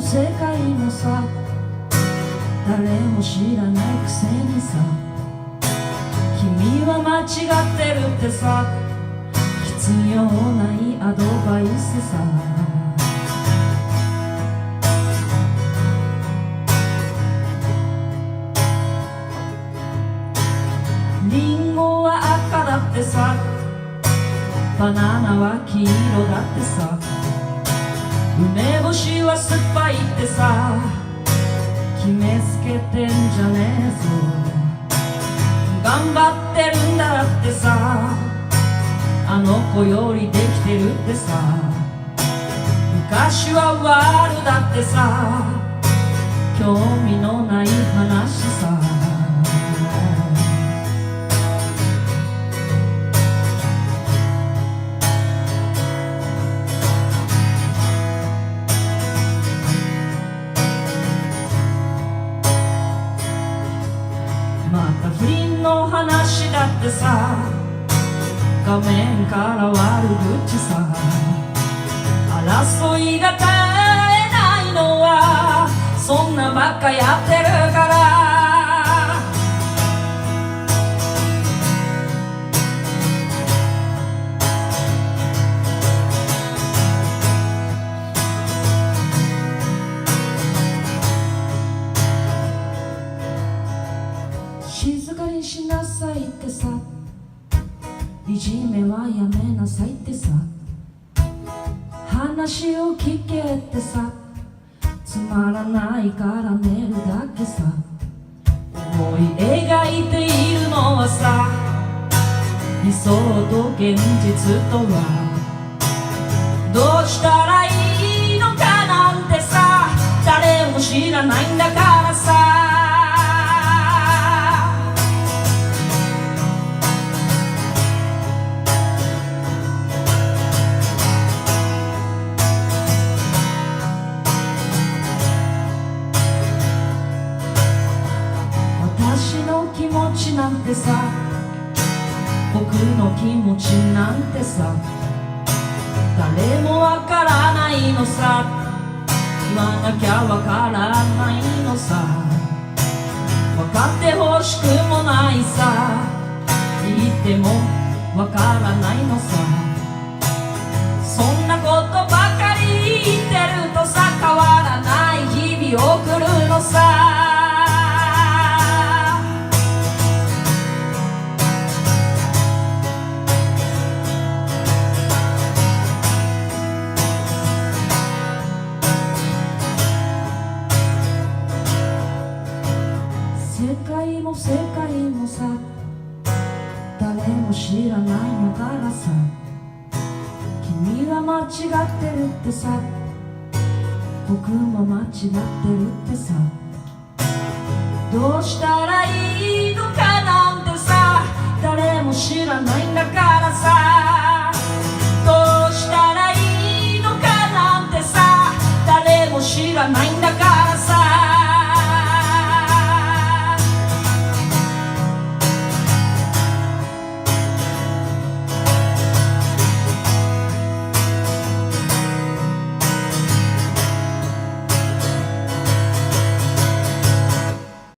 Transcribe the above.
も世界もさ、誰も知らないくせにさ、君は間違ってるってさ、必要ないアドバイスさ。リンゴは赤だってさ、バナナは黄色だってさ、梅干しは酸っぱいってさ、決めつけてんじゃねえぞ。頑張ってるんだってさ、あの子よりできてるってさ、昔はワールだってさ、興味のない話さ。また不倫の話だってさ、画面から悪口さ。争いが絶えないのはそんなばっかやってるから。静かにしなさいってさ、いじめはやめなさいってさ、話を聞けってさ、つまらないから寝るだけさ。思い描いているのはさ、理想と現実とはどうしたらいいのかなんてさ、誰も知らないんだからさ。私の気持ちなんてさ、僕の気持ちなんてさ、誰もわからないのさ。言わなきゃわからないのさ。わかってほしくもないさ。言ってもわからないのさ。そんなことばかり言ってるとさ、変わらない日々を送るのさ。世界も世界もさ、誰も知らないのからさ。君は間違ってるってさ、僕も間違ってるってさ。どうしたらいいのかなんてさ、誰も知らないんだからさ。どうしたらいいのかなんてさ、誰も知らないんだから。